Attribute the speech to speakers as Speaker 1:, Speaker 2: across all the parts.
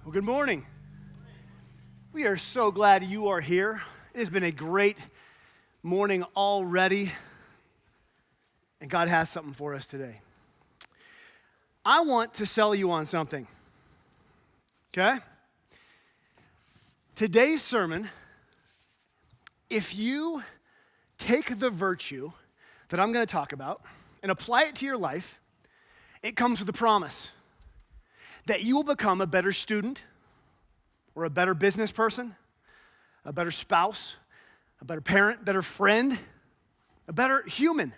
Speaker 1: Well, good morning. We are so glad you are here. It has been a great morning already, and God has something for us today. I want to sell you on something, okay? Today's sermon, if you take the virtue that I'm going to talk about and apply it to your life, it comes with a promise that you will become a better student or a better business person, a better spouse, a better parent, better friend, a better human.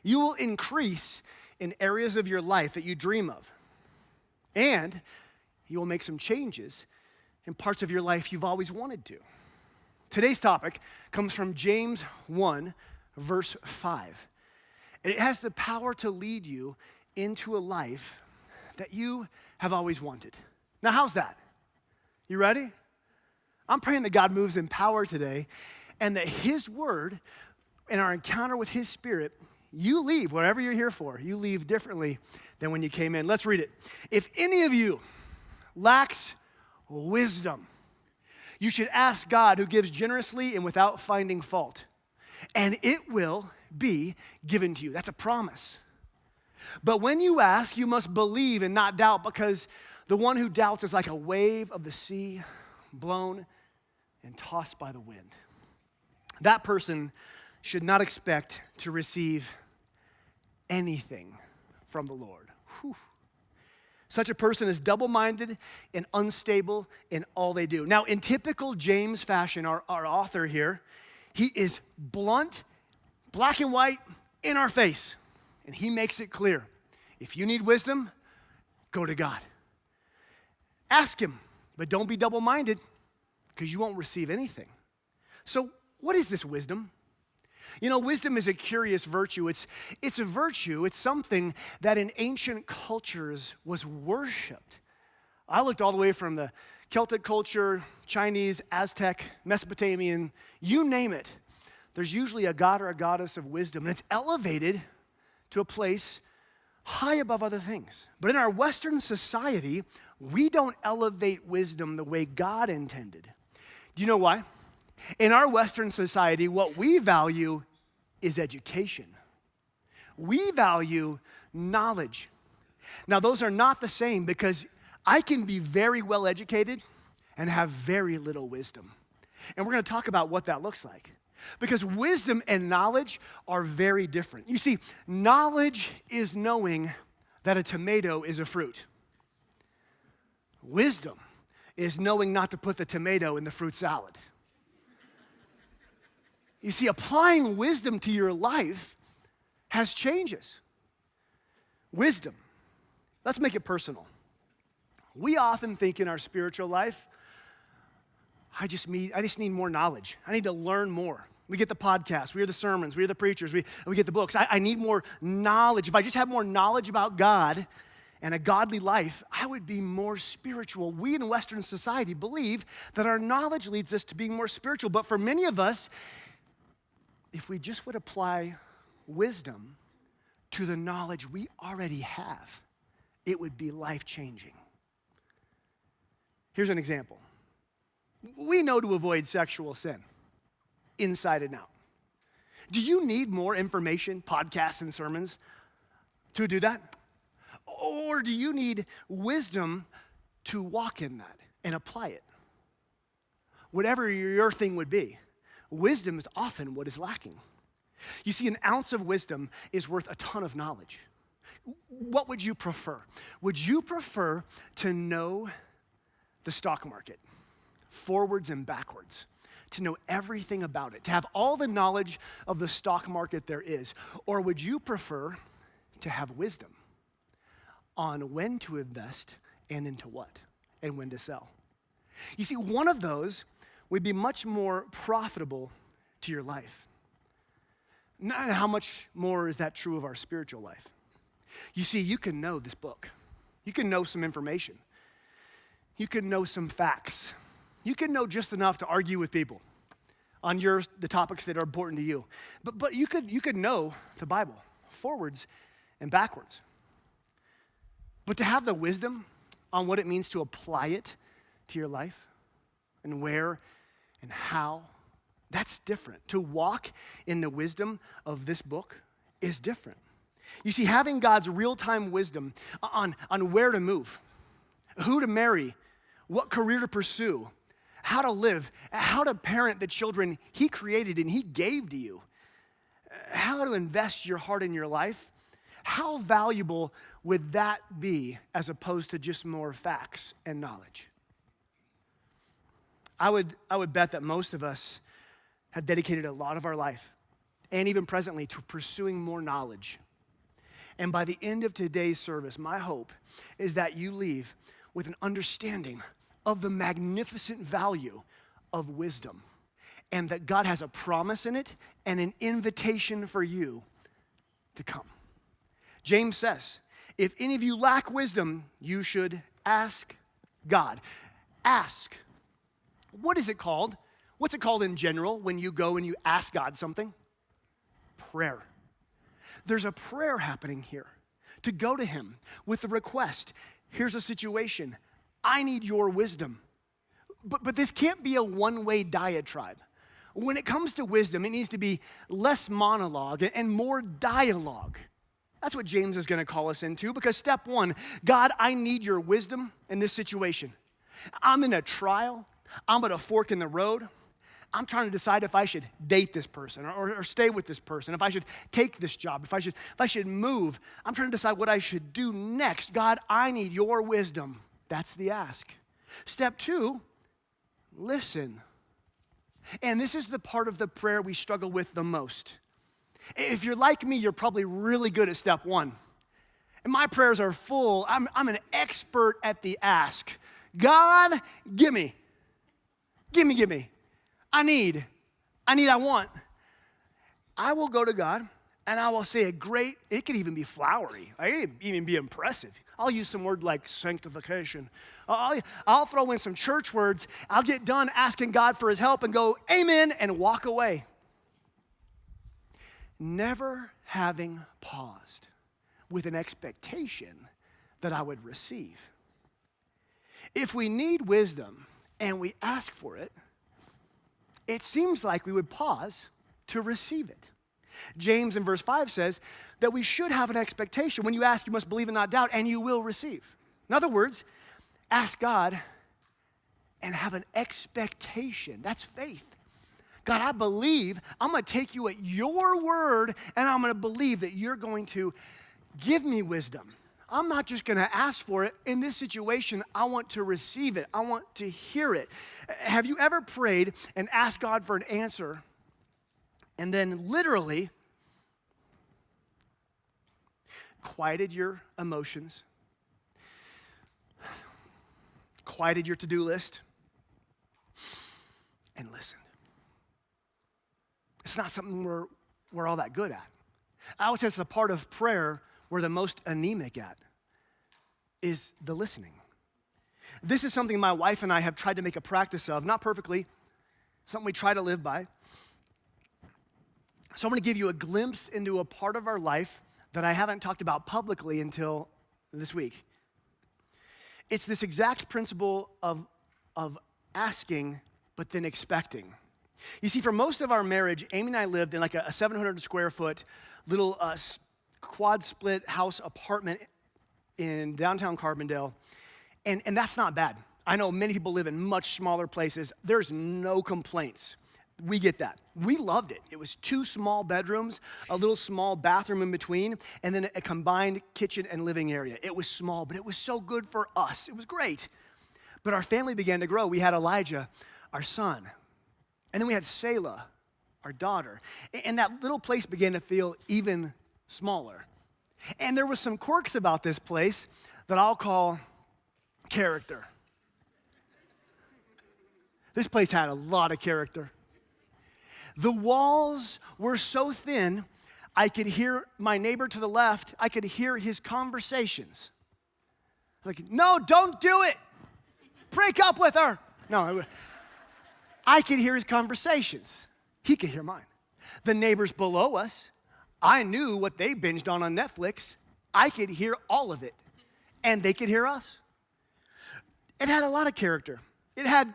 Speaker 1: You will increase in areas of your life that you dream of. And you will make some changes in parts of your life you've always wanted to. Today's topic comes from James 1, verse 5. And it has the power to lead you into a life that you have always wanted. Now, how's that? You ready? I'm praying that God moves in power today and that His word and our encounter with His Spirit, you leave, whatever you're here for, you leave differently than when you came in. Let's read it. If any of you lacks wisdom, you should ask God, who gives generously and without finding fault, and it will be given to you. That's a promise. But when you ask, you must believe and not doubt, because the one who doubts is like a wave of the sea, blown and tossed by the wind. That person should not expect to receive anything from the Lord. Whew. Such a person is double-minded and unstable in all they do. Now, in typical James fashion, our author here, he is blunt, black and white, in our face. And he makes it clear. If you need wisdom, go to God. Ask Him, but don't be double-minded, because you won't receive anything. So what is this wisdom? You know, wisdom is a curious virtue. It's a virtue. It's something that in ancient cultures was worshipped. I looked all the way from the Celtic culture, Chinese, Aztec, Mesopotamian, you name it. There's usually a god or a goddess of wisdom, and it's elevated to a place high above other things. But in our Western society, we don't elevate wisdom the way God intended. Do you know why? In our Western society, what we value is education. We value knowledge. Now, those are not the same, because I can be very well educated and have very little wisdom. And we're going to talk about what that looks like. Because wisdom and knowledge are very different. You see, knowledge is knowing that a tomato is a fruit. Wisdom is knowing not to put the tomato in the fruit salad. You see, applying wisdom to your life has changes. Wisdom. Let's make it personal. We often think in our spiritual life, I just need more knowledge. I need to learn more. We get the podcasts, we hear the sermons, we hear the preachers, we get the books. I need more knowledge. If I just had more knowledge about God and a godly life, I would be more spiritual. We in Western society believe that our knowledge leads us to being more spiritual. But for many of us, if we just would apply wisdom to the knowledge we already have, it would be life-changing. Here's an example. We know to avoid sexual sin, inside and out. Do you need more information, podcasts, and sermons to do that? Or do you need wisdom to walk in that and apply it? Whatever your thing would be, wisdom is often what is lacking. You see, an ounce of wisdom is worth a ton of knowledge. What would you prefer? Would you prefer to know the stock market, forwards and backwards, to know everything about it, to have all the knowledge of the stock market there is? Or would you prefer to have wisdom on when to invest and into what, and when to sell? You see, one of those would be much more profitable to your life. Now, how much more is that true of our spiritual life? You see, you can know this book. You can know some information. You can know some facts. You can know just enough to argue with people on the topics that are important to you. But you could know the Bible forwards and backwards. But to have the wisdom on what it means to apply it to your life and where and how, that's different. To walk in the wisdom of this book is different. You see, having God's real-time wisdom on where to move, who to marry, what career to pursue, how to live, how to parent the children he created and he gave to you, how to invest your heart in your life, how valuable would that be as opposed to just more facts and knowledge? I would bet that most of us have dedicated a lot of our life, and even presently, to pursuing more knowledge. And by the end of today's service, my hope is that you leave with an understanding of the magnificent value of wisdom, and that God has a promise in it and an invitation for you to come. James says, if any of you lack wisdom, you should ask God. Ask. What is it called? What's it called in general when you go and you ask God something? Prayer. There's a prayer happening here to go to him with the request. Here's a situation. I need your wisdom. But this can't be a one-way diatribe. When it comes to wisdom, it needs to be less monologue and more dialogue. That's what James is going to call us into, because step one, God, I need your wisdom in this situation. I'm in a trial. I'm at a fork in the road. I'm trying to decide if I should date this person or stay with this person, if I should take this job, if I should move. I'm trying to decide what I should do next. God, I need your wisdom. That's the ask. Step two, listen. And this is the part of the prayer we struggle with the most. If you're like me, you're probably really good at step one. And my prayers are full. I'm an expert at the ask. God, give me. Give me. I want. I will go to God and I will say it could even be flowery. It could even be impressive. I'll use some word like sanctification. I'll throw in some church words. I'll get done asking God for his help and go, amen, and walk away. Never having paused with an expectation that I would receive. If we need wisdom and we ask for it, it seems like we would pause to receive it. James in verse 5 says that we should have an expectation. When you ask, you must believe and not doubt, and you will receive. In other words, ask God and have an expectation. That's faith. God, I believe. I'm going to take you at your word, and I'm going to believe that you're going to give me wisdom. I'm not just going to ask for it. In this situation, I want to receive it. I want to hear it. Have you ever prayed and asked God for an answer and then literally quieted your emotions, quieted your to-do list, and listened? It's not something we're all that good at. I would say it's the part of prayer we're the most anemic at, is the listening. This is something my wife and I have tried to make a practice of, not perfectly, something we try to live by. So I'm going to give you a glimpse into a part of our life that I haven't talked about publicly until this week. It's this exact principle of asking, but then expecting. You see, for most of our marriage, Amy and I lived in like a 700 square foot little quad split house apartment in downtown Carbondale, and that's not bad. I know many people live in much smaller places. There's no complaints. We get that. We loved it. It was 2 small bedrooms, a little small bathroom in between, and then a combined kitchen and living area. It was small, but it was so good for us. It was great. But our family began to grow. We had Elijah, our son, and then we had Selah, our daughter, and that little place began to feel even smaller. And there were some quirks about this place that I'll call character. This place had a lot of character. The walls were so thin, I could hear my neighbor to the left, I could hear his conversations. Like, no, don't do it. Break up with her. No, I could hear his conversations. He could hear mine. The neighbors below us, I knew what they binged on Netflix. I could hear all of it, and they could hear us. It had a lot of character. It had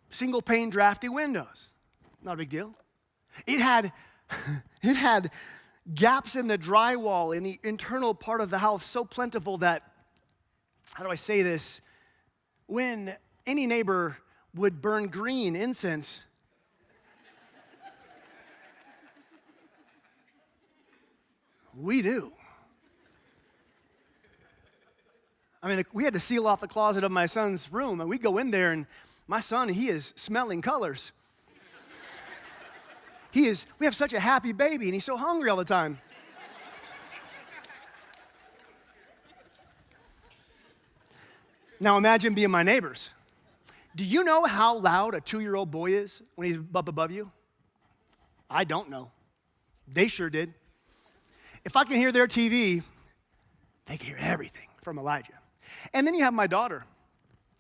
Speaker 1: single pane drafty windows. Not a big deal. It had, it had gaps in the drywall in the internal part of the house so plentiful that, how do I say this? When any neighbor would burn green incense, we do. I mean, we had to seal off the closet of my son's room, and we go in there, and my son, he is smelling colors. We have such a happy baby, and he's so hungry all the time. Now imagine being my neighbors. Do you know how loud a 2-year-old boy is when he's up above you? I don't know. They sure did. If I can hear their TV, they can hear everything from Elijah. And then you have my daughter.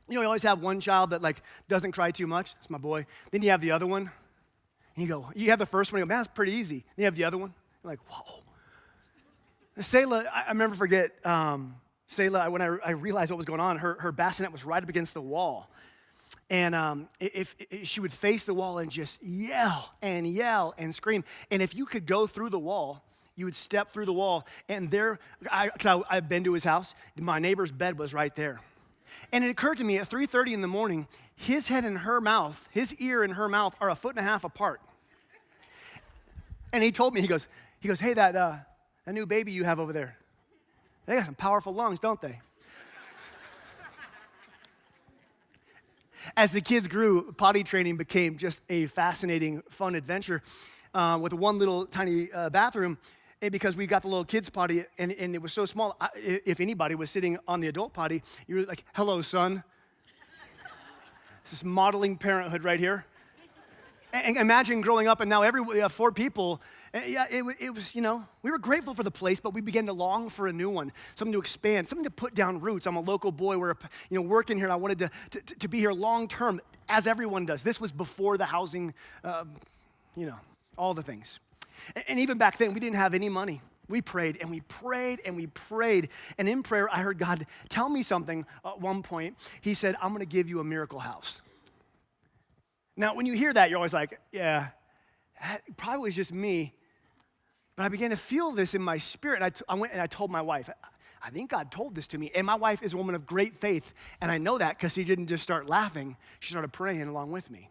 Speaker 1: You know, you always have one child that doesn't cry too much. That's my boy. Then you have the other one. And you have the first one, you go, man, that's pretty easy. Then you have the other one. You're like, whoa. Selah, I remember Selah, when I realized what was going on, her bassinet was right up against the wall. And if she would face the wall and just yell and scream. And if you could go through the wall, you would step through the wall. And I've been to his house. My neighbor's bed was right there. And it occurred to me at 3:30 in the morning, his head and her mouth, his ear and her mouth are 1.5 feet apart. And he told me, he goes, hey, that new baby you have over there, they got some powerful lungs, don't they? As the kids grew, potty training became just a fascinating, fun adventure with one little tiny bathroom. And because we got the little kids potty and it was so small, if anybody was sitting on the adult potty, you were like, hello, son. This is modeling parenthood right here. And imagine growing up and now we have 4 people. Yeah, it was, we were grateful for the place, but we began to long for a new one, something to expand, something to put down roots. I'm a local boy, working here, and I wanted to be here long term, as everyone does. This was before the housing, all the things. And even back then, we didn't have any money. We prayed and we prayed and we prayed. And in prayer, I heard God tell me something at one point. He said, I'm going to give you a miracle house. Now, when you hear that, you're always like, yeah, that probably was just me. But I began to feel this in my spirit. I went and I told my wife, I think God told this to me. And my wife is a woman of great faith. And I know that because she didn't just start laughing. She started praying along with me.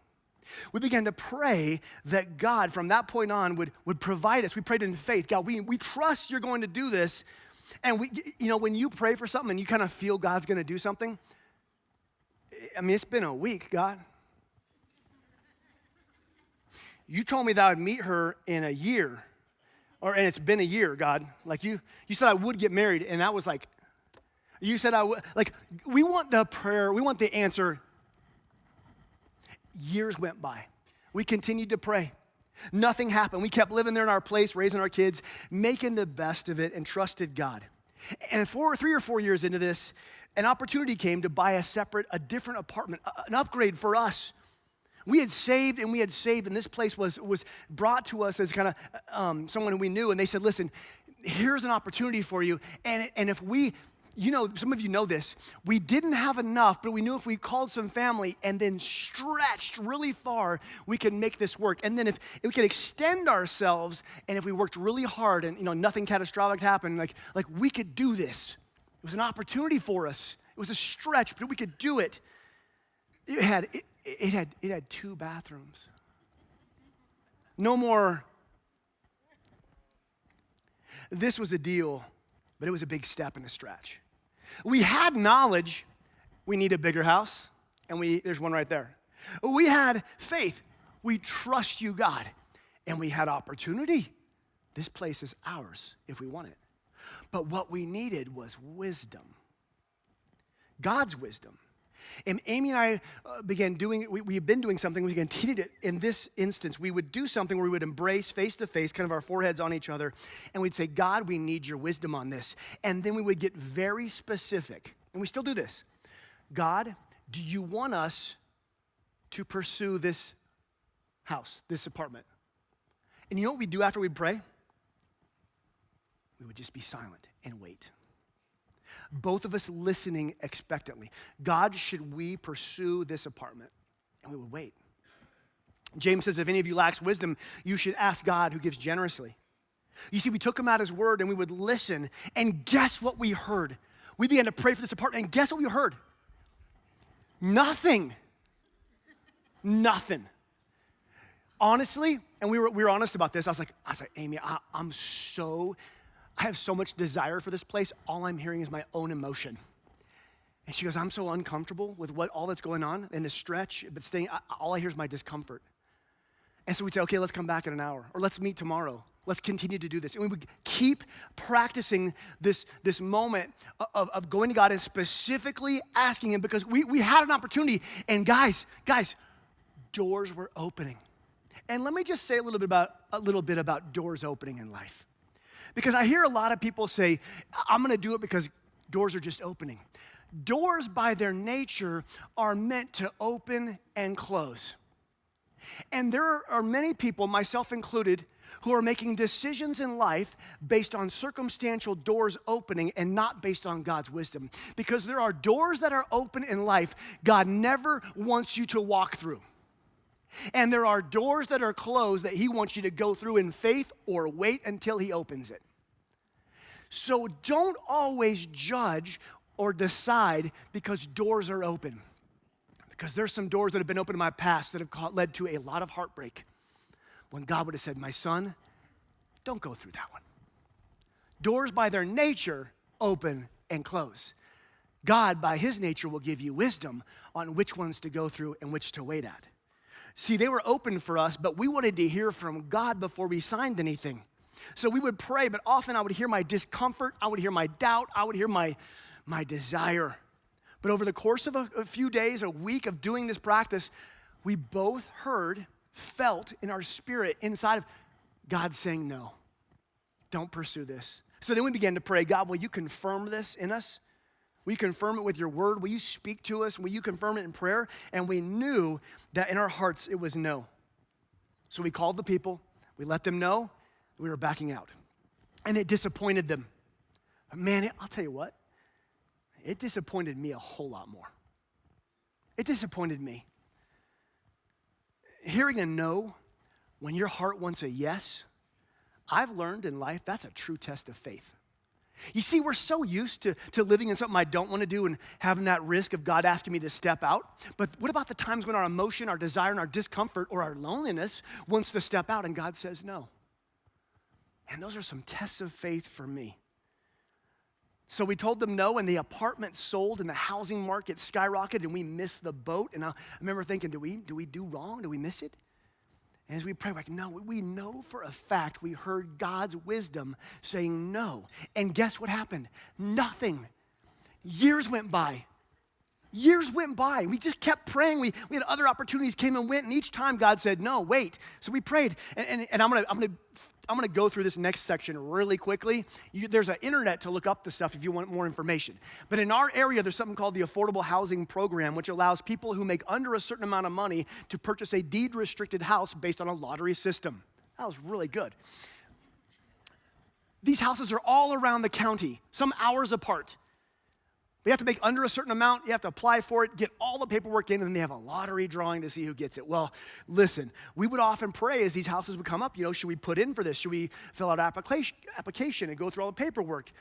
Speaker 1: We began to pray that God, from that point on, would provide us. We prayed in faith. God, we trust you're going to do this. And when you pray for something and you kind of feel God's going to do something, I mean, it's been a week, God. You told me that I would meet her in a year, and it's been a year, God. Like you said I would get married, and that was like, you said I would. Like, we want the prayer, we want the answer. Years went by. We continued to pray. Nothing happened. We kept living there in our place, raising our kids, making the best of it, and trusted God. And 3 or 4 years into this, an opportunity came to buy a different apartment, an upgrade for us. We had saved, and this place was brought to us as kind of someone we knew, and they said, listen, here's an opportunity for you, and if we, some of you know this, we didn't have enough, but we knew if we called some family and then stretched really far, we could make this work. And then if we could extend ourselves, and if we worked really hard and nothing catastrophic happened, like we could do this. It was an opportunity for us. It was a stretch, but we could do it. It had 2 bathrooms. No more. This was a deal, but it was a big step and a stretch. We had knowledge. We need a bigger house, and there's one right there. We had faith. We trust you, God, and we had opportunity. This place is ours if we want it. But what we needed was wisdom. God's wisdom. And Amy and I began doing, we had been doing something, we continued it. In this instance, we would do something where we would embrace face-to-face, kind of our foreheads on each other, and we'd say, God, we need your wisdom on this. And then we would get very specific, and we still do this. God, do you want us to pursue this house, this apartment? And you know what we'd do after we'd pray? We would just be silent and wait. both of us listening expectantly. God, should we pursue this apartment? And we would wait. James says, if any of you lacks wisdom, you should ask God who gives generously. You see, we took him at his word and we would listen, and guess what we heard? We began to pray for this apartment, and guess what we heard? Nothing. Nothing. Honestly, and we were honest about this, I was like, Amy, I have so much desire for this place. All I'm hearing is my own emotion. And she goes, I'm so uncomfortable with all that's going on in this stretch, but all I hear is my discomfort. And so we'd say, okay, let's come back in an hour, or let's meet tomorrow. Let's continue to do this. And we would keep practicing this moment of going to God and specifically asking him, because we had an opportunity, and guys, doors were opening. And let me just say a little bit about doors opening in life. Because I hear a lot of people say, I'm gonna do it because doors are just opening. Doors by their nature are meant to open and close. And there are many people, myself included, who are making decisions in life based on circumstantial doors opening and not based on God's wisdom. Because there are doors that are open in life God never wants you to walk through. And there are doors that are closed that he wants you to go through in faith or wait until he opens it. So don't always judge or decide because doors are open. Because there's some doors that have been opened in my past that have led to a lot of heartbreak. When God would have said, my son, don't go through that one. Doors by their nature open and close. God, by his nature, will give you wisdom on which ones to go through and which to wait at. See, they were open for us, but we wanted to hear from God before we signed anything. So we would pray, but often I would hear my discomfort, I would hear my doubt, I would hear my desire. But over the course of a few days, a week of doing this practice, we both felt in our spirit inside of God saying, no, don't pursue this. So then we began to pray, God, will you confirm this in us? Will you confirm it with your word? Will you speak to us? Will you confirm it in prayer? And we knew that in our hearts it was no. So we called the people, we let them know we were backing out. And it disappointed them. Man, I'll tell you what, it disappointed me a whole lot more. It disappointed me. Hearing a no when your heart wants a yes, I've learned in life that's a true test of faith. You see, we're so used to living in something I don't want to do and having that risk of God asking me to step out. But what about the times when our emotion, our desire, and our discomfort or our loneliness wants to step out and God says no? And those are some tests of faith for me. So we told them no, and the apartment sold and the housing market skyrocketed and we missed the boat. And I remember thinking, do we do wrong? Do we miss it? And as we pray, we're like, no, we know for a fact we heard God's wisdom saying no. And guess what happened? Nothing. Years went by. We just kept praying. We had other opportunities came and went, and each time God said, no, wait. So we prayed, and I'm gonna go through this next section really quickly. There's an internet to look up the stuff if you want more information. But in our area, there's something called the Affordable Housing Program, which allows people who make under a certain amount of money to purchase a deed-restricted house based on a lottery system. That was really good. These houses are all around the county, some hours apart. You have to make under a certain amount, you have to apply for it, get all the paperwork in, and then they have a lottery drawing to see who gets it. Well, listen, we would often pray as these houses would come up, should we put in for this? Should we fill out an application and go through all the paperwork?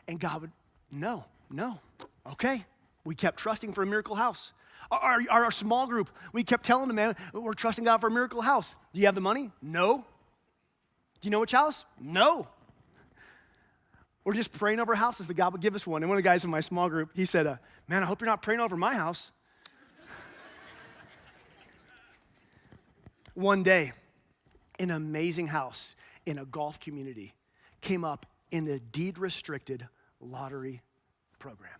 Speaker 1: And God would, no, okay. We kept trusting for a miracle house. Our small group, we kept telling them, man, we're trusting God for a miracle house. Do you have the money? No. Do you know which house? No. We're just praying over houses that God would give us one. And one of the guys in my small group, he said, man, I hope you're not praying over my house. One day, an amazing house in a golf community came up in the deed-restricted lottery program.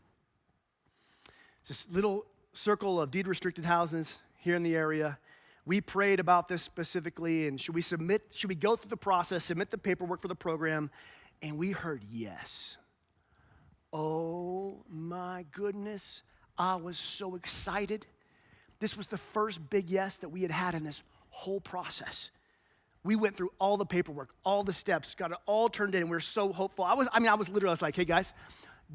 Speaker 1: It's this little circle of deed-restricted houses here in the area. We prayed about this specifically, and should we go through the process, submit the paperwork for the program? And we heard yes. Oh my goodness, I was so excited. This was the first big yes that we had had in this whole process. We went through all the paperwork, all the steps, got it all turned in, and we were so hopeful. I was like, hey guys,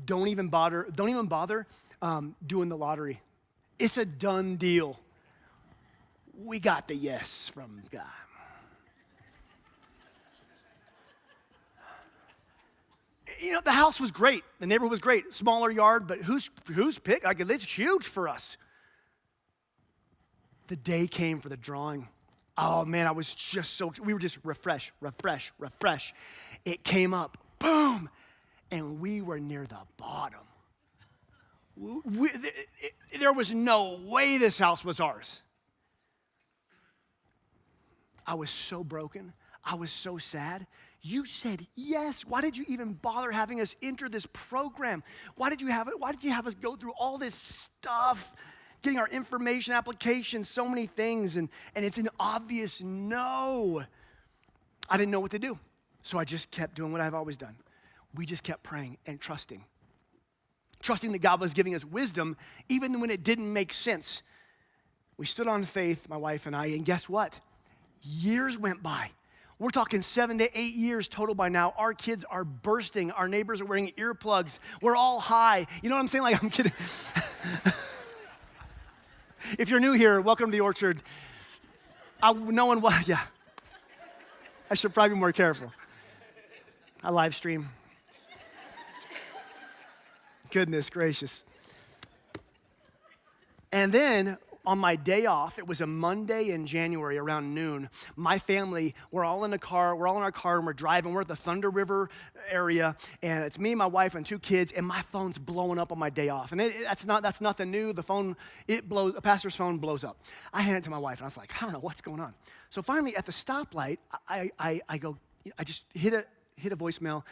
Speaker 1: don't even bother doing the lottery. It's a done deal. We got the yes from God. You know, the house was great. The neighborhood was great. Smaller yard, but who's pick? Like, it's huge for us. The day came for the drawing. Oh man, I was just so, we were just refresh. It came up, boom, and we were near the bottom. There was no way this house was ours. I was so broken. I was so sad. You said yes. Why did you even bother having us enter this program? Why did you have us go through all this stuff, getting our information, applications, so many things, and it's an obvious no. I didn't know what to do, so I just kept doing what I've always done. We just kept praying and trusting that God was giving us wisdom, even when it didn't make sense. We stood on faith, my wife and I, and guess what? Years went by. We're talking 7 to 8 years total by now. Our kids are bursting. Our neighbors are wearing earplugs. We're all high. You know what I'm saying? Like, I'm kidding. If you're new here, welcome to the Orchard. Yeah. I should probably be more careful. I live stream. Goodness gracious. And then on my day off, it was a Monday in January around noon, my family, we're all in our car and we're driving. We're at the Thunder River area, and it's me, my wife, and 2 kids, and my phone's blowing up on my day off. And that's nothing new. The phone, a pastor's phone blows up. I hand it to my wife, and I was like, I don't know what's going on. So finally, at the stoplight, I just hit a voicemail,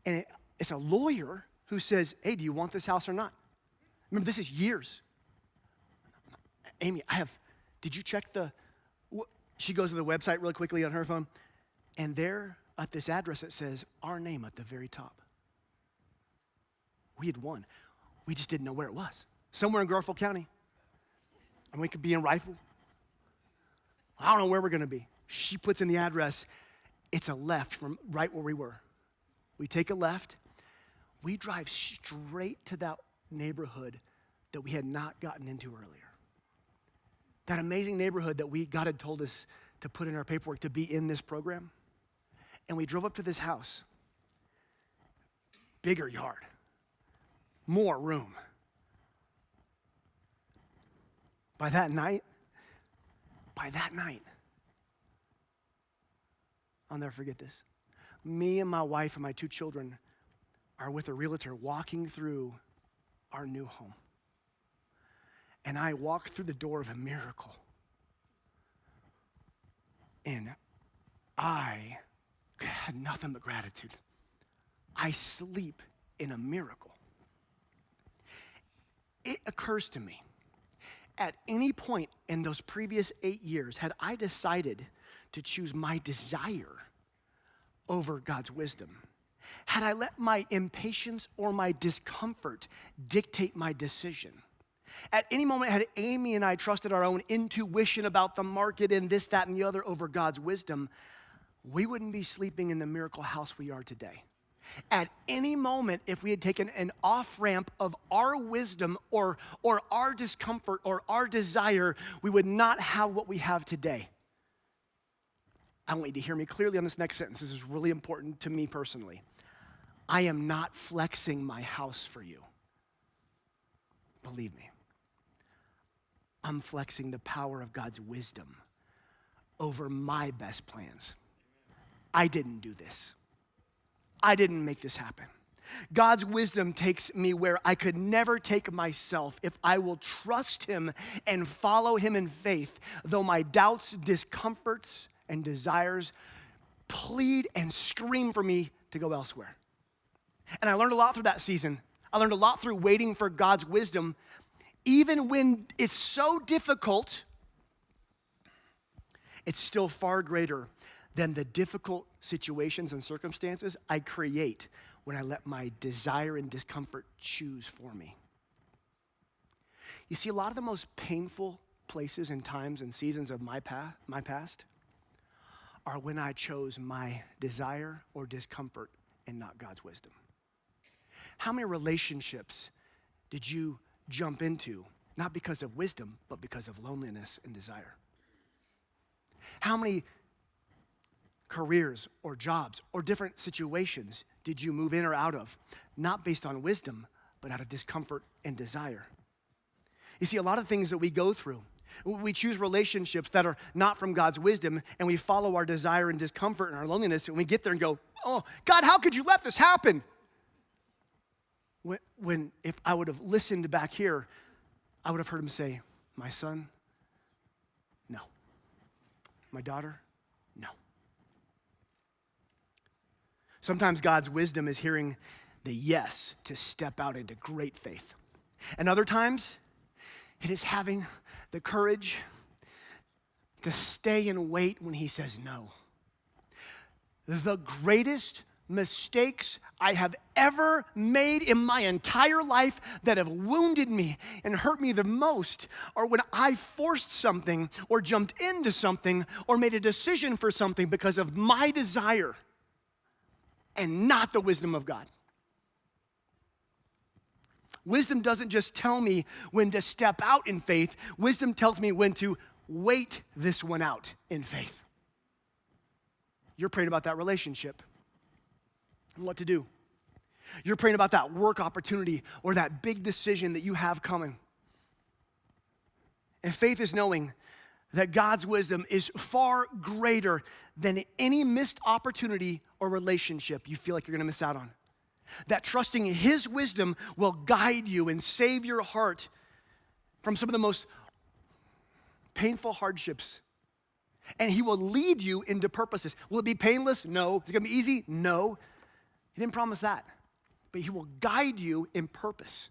Speaker 1: and it's a lawyer who says, hey, do you want this house or not? Remember, this is years. Amy, did you check she goes to the website really quickly on her phone, and there at this address it says our name at the very top. We had won. We just didn't know where it was. Somewhere in Garfield County. And we could be in Rifle. I don't know where we're gonna be. She puts in the address. It's a left from right where we were. We take a left. We drive straight to that neighborhood that we had not gotten into earlier. That amazing neighborhood that God had told us to put in our paperwork to be in this program. And we drove up to this house. Bigger yard. More room. By that night, I'll never forget this. Me and my wife and my 2 children are with a realtor walking through our new home. And I walked through the door of a miracle. And I had nothing but gratitude. I sleep in a miracle. It occurs to me, at any point in those previous 8 years, had I decided to choose my desire over God's wisdom, had I let my impatience or my discomfort dictate my decision, at any moment had Amy and I trusted our own intuition about the market and this, that, and the other over God's wisdom, we wouldn't be sleeping in the miracle house we are today. At any moment, if we had taken an off-ramp of our wisdom or our discomfort or our desire, we would not have what we have today. I want you to hear me clearly on this next sentence. This is really important to me personally. I am not flexing my house for you. Believe me. I'm flexing the power of God's wisdom over my best plans. I didn't do this. I didn't make this happen. God's wisdom takes me where I could never take myself if I will trust him and follow him in faith, though my doubts, discomforts, and desires plead and scream for me to go elsewhere. And I learned a lot through that season. I learned a lot through waiting for God's wisdom. Even when it's so difficult, it's still far greater than the difficult situations and circumstances I create when I let my desire and discomfort choose for me. You see, a lot of the most painful places and times and seasons of my past are when I chose my desire or discomfort and not God's wisdom. How many relationships did you jump into, not because of wisdom, but because of loneliness and desire? How many careers or jobs or different situations did you move in or out of, not based on wisdom, but out of discomfort and desire? You see, a lot of things that we go through, we choose relationships that are not from God's wisdom, and we follow our desire and discomfort and our loneliness, and we get there and go, oh, God, how could you let this happen? When if I would have listened back here, I would have heard him say, my son, no. My daughter, no. Sometimes God's wisdom is hearing the yes to step out into great faith. And other times, it is having the courage to stay and wait when he says no. The greatest mistakes I have ever made in my entire life that have wounded me and hurt me the most are when I forced something or jumped into something or made a decision for something because of my desire and not the wisdom of God. Wisdom doesn't just tell me when to step out in faith. Wisdom tells me when to wait this one out in faith. You're praying about that relationship and what to do. You're praying about that work opportunity or that big decision that you have coming. And faith is knowing that God's wisdom is far greater than any missed opportunity or relationship you feel like you're gonna miss out on. That trusting his wisdom will guide you and save your heart from some of the most painful hardships. And he will lead you into purposes. Will it be painless? No. Is it gonna be easy? No. He didn't promise that. But he will guide you in purpose.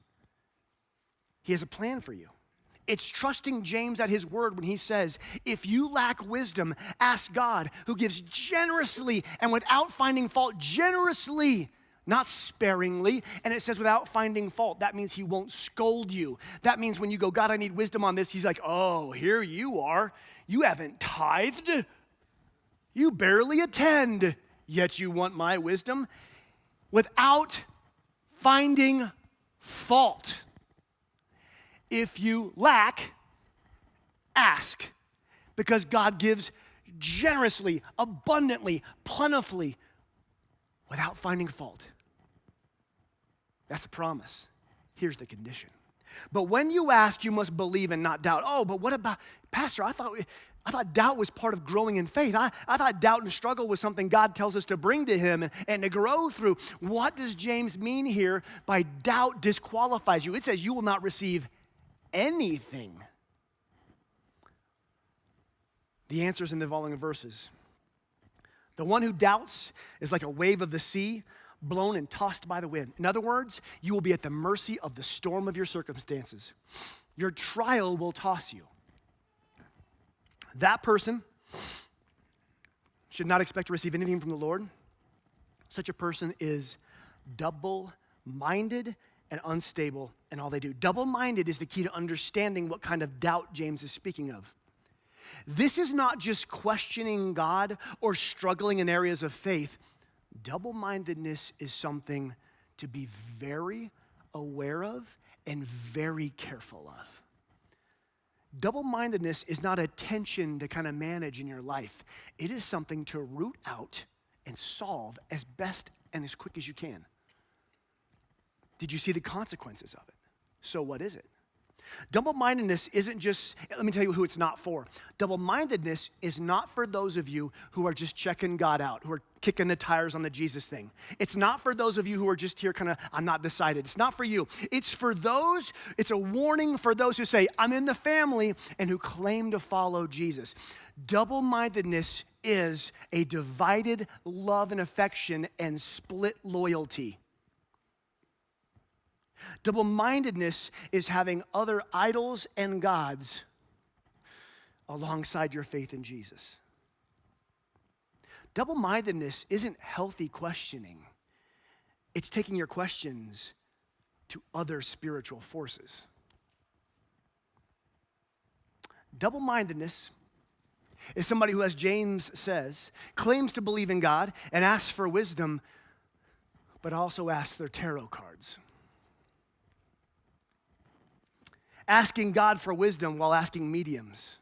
Speaker 1: He has a plan for you. It's trusting James at his word when he says, if you lack wisdom, ask God, who gives generously and without finding fault, generously, not sparingly. And it says without finding fault. That means he won't scold you. That means when you go, God, I need wisdom on this, he's like, oh, here you are. You haven't tithed. You barely attend, yet you want my wisdom. Without finding fault. If you lack, ask, because God gives generously, abundantly, plentifully, without finding fault. That's the promise. Here's the condition. But when you ask, you must believe and not doubt. Oh, but what about, Pastor, I thought doubt was part of growing in faith. I thought doubt and struggle was something God tells us to bring to him and to grow through. What does James mean here by doubt disqualifies you? It says you will not receive anything. The answer is in the following verses. The one who doubts is like a wave of the sea, blown and tossed by the wind. In other words, you will be at the mercy of the storm of your circumstances. Your trial will toss you. That person should not expect to receive anything from the Lord. Such a person is double-minded and unstable in all they do. Double-minded is the key to understanding what kind of doubt James is speaking of. This is not just questioning God or struggling in areas of faith. Double-mindedness is something to be very aware of and very careful of. Double-mindedness is not a tension to kind of manage in your life. It is something to root out and solve as best and as quick as you can. Did you see the consequences of it? So what is it? Double-mindedness isn't just, let me tell you who it's not for. Double-mindedness is not for those of you who are just checking God out, who are kicking the tires on the Jesus thing. It's not for those of you who are just here kind of, I'm not decided. It's not for you. It's for those, it's a warning for those who say, I'm in the family and who claim to follow Jesus. Double-mindedness is a divided love and affection and split loyalty. Double-mindedness is having other idols and gods alongside your faith in Jesus. Double-mindedness isn't healthy questioning. It's taking your questions to other spiritual forces. Double-mindedness is somebody who, as James says, claims to believe in God and asks for wisdom, but also ask their tarot cards. Asking God for wisdom while asking mediums.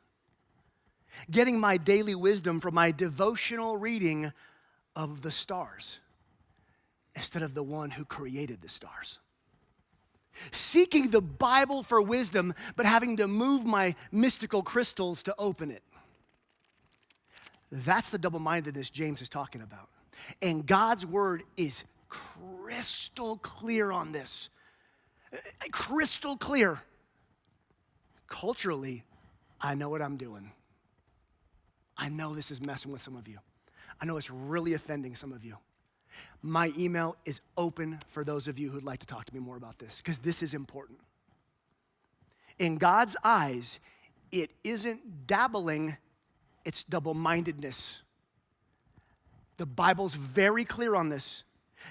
Speaker 1: Getting my daily wisdom from my devotional reading of the stars instead of the one who created the stars. Seeking the Bible for wisdom, but having to move my mystical crystals to open it. That's the double-mindedness James is talking about. And God's word is crystal clear on this. Crystal clear. Culturally, I know what I'm doing. I know this is messing with some of you. I know it's really offending some of you. My email is open for those of you who'd like to talk to me more about this, because this is important. In God's eyes, it isn't dabbling, it's double-mindedness. The Bible's very clear on this.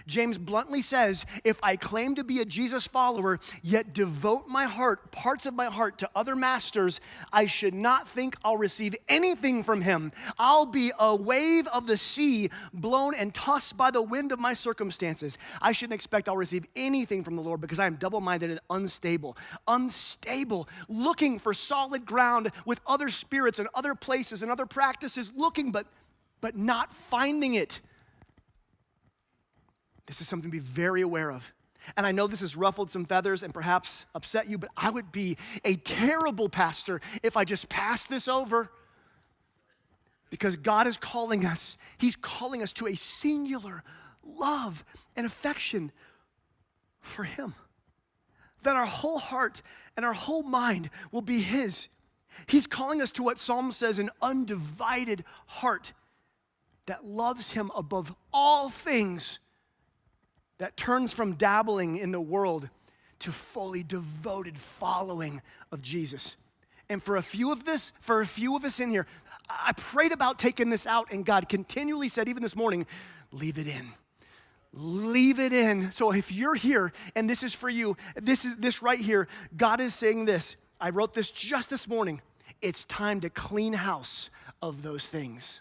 Speaker 1: James bluntly says, if I claim to be a Jesus follower, yet devote my heart, parts of my heart to other masters, I should not think I'll receive anything from him. I'll be a wave of the sea blown and tossed by the wind of my circumstances. I shouldn't expect I'll receive anything from the Lord because I am double-minded and unstable. Unstable, looking for solid ground with other spirits and other places and other practices, looking but not finding it. This is something to be very aware of. And I know this has ruffled some feathers and perhaps upset you, but I would be a terrible pastor if I just passed this over. Because God is calling us. He's calling us to a singular love and affection for him. That our whole heart and our whole mind will be his. He's calling us to what Psalm says, an undivided heart that loves him above all things, that turns from dabbling in the world to fully devoted following of Jesus. And for a few of us in here, I prayed about taking this out, and God continually said, even this morning, leave it in. Leave it in. So if you're here and this is for you, this right here, God is saying this. I wrote this just this morning. It's time to clean house of those things.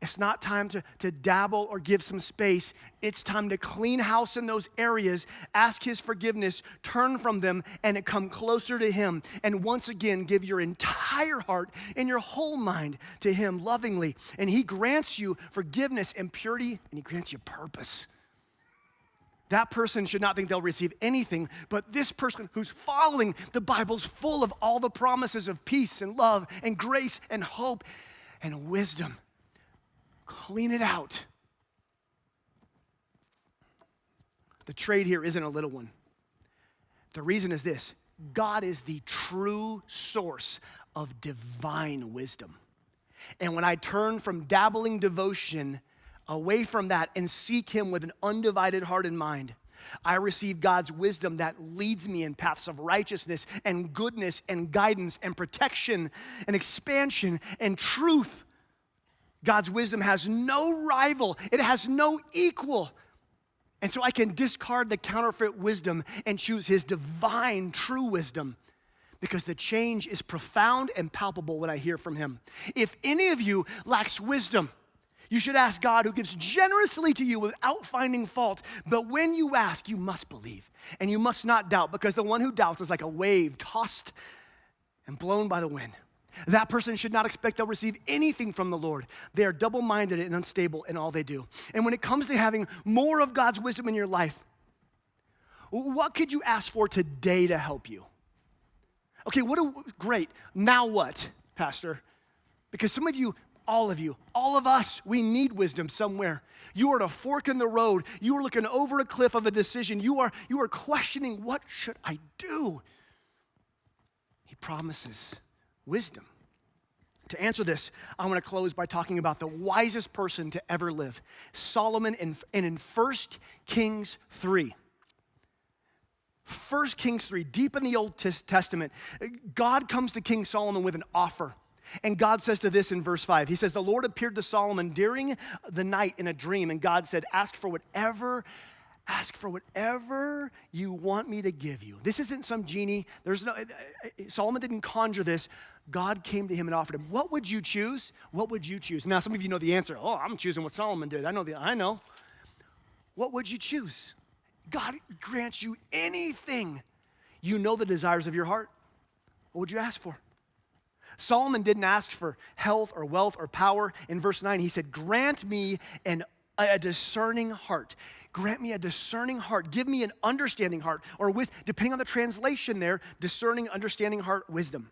Speaker 1: It's not time to dabble or give some space. It's time to clean house in those areas, ask his forgiveness, turn from them, and come closer to him. And once again, give your entire heart and your whole mind to him lovingly. And he grants you forgiveness and purity, and he grants you purpose. That person should not think they'll receive anything, but this person who's following the Bible's full of all the promises of peace and love and grace and hope and wisdom. Clean it out. The trade here isn't a little one. The reason is this: God is the true source of divine wisdom. And when I turn from dabbling devotion away from that and seek him with an undivided heart and mind, I receive God's wisdom that leads me in paths of righteousness and goodness and guidance and protection and expansion and truth. God's wisdom has no rival. It has no equal. And so I can discard the counterfeit wisdom and choose his divine true wisdom, because the change is profound and palpable when I hear from him. If any of you lacks wisdom, you should ask God, who gives generously to you without finding fault. But when you ask, you must believe, and you must not doubt, because the one who doubts is like a wave tossed and blown by the wind. That person should not expect they'll receive anything from the Lord. They are double-minded and unstable in all they do. And when it comes to having more of God's wisdom in your life, what could you ask for today to help you? Okay, great. Now what, Pastor? Because some of you, all of us, we need wisdom somewhere. You are at a fork in the road. You are looking over a cliff of a decision. You are questioning, what should I do? He promises wisdom. To answer this, I want to close by talking about the wisest person to ever live, Solomon, and in 1 Kings 3. 1 Kings 3, deep in the Old Testament, God comes to King Solomon with an offer. And God says to this in verse 5, he says, the Lord appeared to Solomon during the night in a dream, and God said, ask for whatever Ask for whatever you want me to give you. This isn't some genie. Solomon didn't conjure this. God came to him and offered him. What would you choose? What would you choose? Now, some of you know the answer. Oh, I'm choosing what Solomon did. I know. What would you choose? God grants you anything. You know the desires of your heart. What would you ask for? Solomon didn't ask for health or wealth or power. In verse 9, he said, grant me a discerning heart. Grant me a discerning heart. Give me an understanding heart. Or depending on the translation there, discerning, understanding heart, wisdom.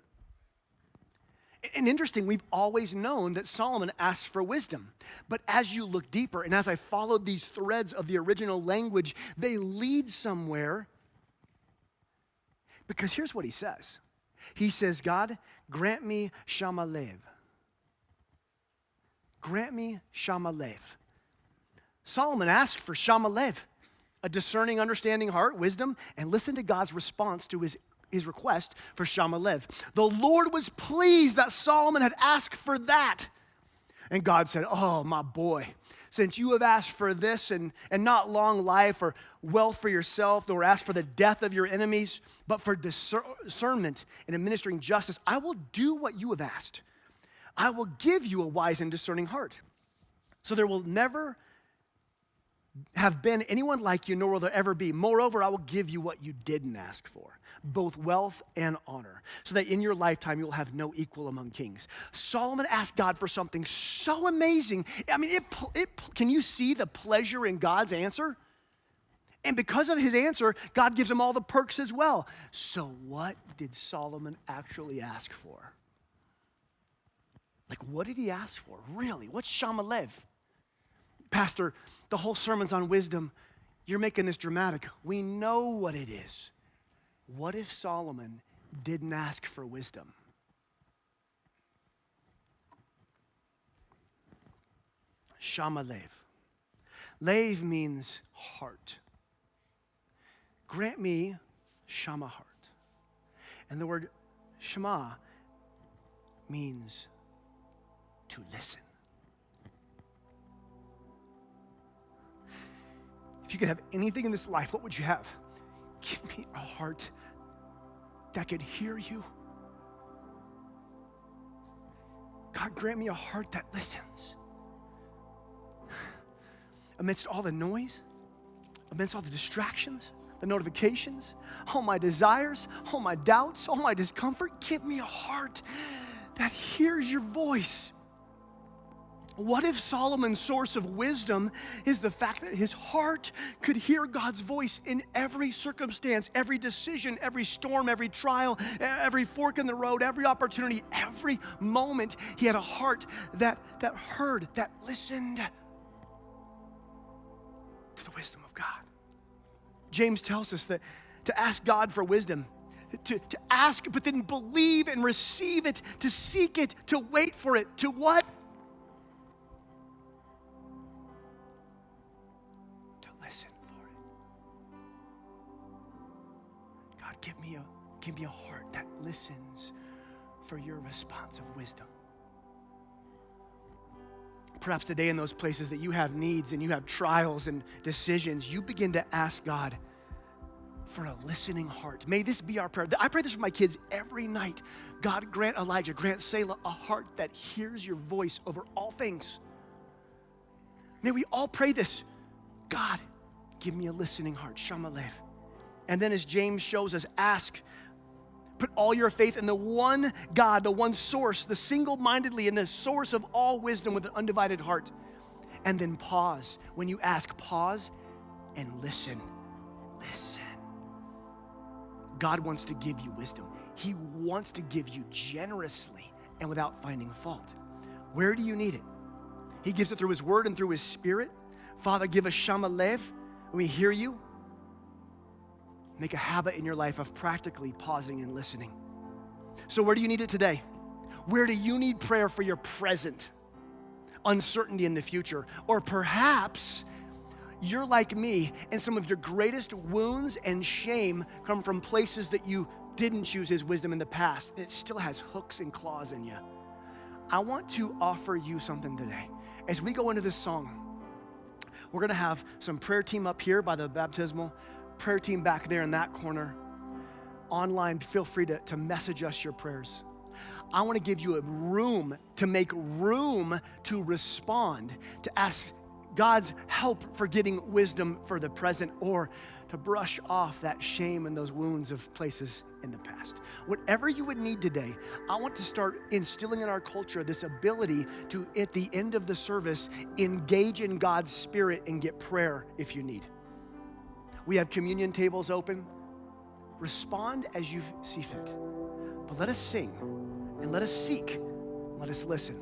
Speaker 1: And interesting, we've always known that Solomon asked for wisdom. But as you look deeper, and as I followed these threads of the original language, they lead somewhere. Because here's what he says. He says, God, grant me Shamalev. Grant me Shamalev. Solomon asked for Shamalev, a discerning, understanding heart, wisdom, and listen to God's response to his request for Shamalev. The Lord was pleased that Solomon had asked for that. And God said, oh, my boy, since you have asked for this and not long life or wealth for yourself, nor asked for the death of your enemies, but for discernment and administering justice, I will do what you have asked. I will give you a wise and discerning heart. So there will never have been anyone like you, nor will there ever be. Moreover, I will give you what you didn't ask for, both wealth and honor, so that in your lifetime you will have no equal among kings. Solomon asked God for something so amazing. I mean, can you see the pleasure in God's answer? And because of his answer, God gives him all the perks as well. So what did Solomon actually ask for? Like, what did he ask for? Really? What's Shamalev? Pastor, the whole sermon's on wisdom. You're making this dramatic. We know what it is. What if Solomon didn't ask for wisdom? Shamalev. Lev means heart. Grant me Shama heart. And the word Shema means to listen. If you could have anything in this life, what would you have? Give me a heart that could hear you. God, grant me a heart that listens. Amidst all the noise, amidst all the distractions, the notifications, all my desires, all my doubts, all my discomfort, give me a heart that hears your voice. What if Solomon's source of wisdom is the fact that his heart could hear God's voice in every circumstance, every decision, every storm, every trial, every fork in the road, every opportunity, every moment? He had a heart that heard, that listened to the wisdom of God. James tells us that to ask God for wisdom, to ask but then believe and receive it, to seek it, to wait for it, to what? Give me a heart that listens for your response of wisdom. Perhaps today in those places that you have needs and you have trials and decisions, you begin to ask God for a listening heart. May this be our prayer. I pray this for my kids every night. God, grant Elijah, grant Selah a heart that hears your voice over all things. May we all pray this. God, give me a listening heart. Shamalev. And then as James shows us, ask. Put all your faith in the one God, the one source, the single-mindedly in the source of all wisdom with an undivided heart. And then pause. When you ask, pause and listen. Listen. God wants to give you wisdom. He wants to give you generously and without finding fault. Where do you need it? He gives it through his word and through his spirit. Father, give us Shamalev when we hear you. Make a habit in your life of practically pausing and listening. So where do you need it today? Where do you need prayer for your present uncertainty in the future? Or perhaps you're like me and some of your greatest wounds and shame come from places that you didn't choose his wisdom in the past. It still has hooks and claws in you. I want to offer you something today. As we go into this song, We're gonna have some prayer team up here by the baptismal, prayer team back there in that corner. Online, feel free to message us your prayers. I wanna give you a room to make room to respond, to ask God's help for getting wisdom for the present, or to brush off that shame and those wounds of places in the past. Whatever you would need today, I want to start instilling in our culture this ability to, at the end of the service, engage in God's Spirit and get prayer if you need. We have communion tables open. Respond as you see fit. But let us sing and let us seek, let us listen.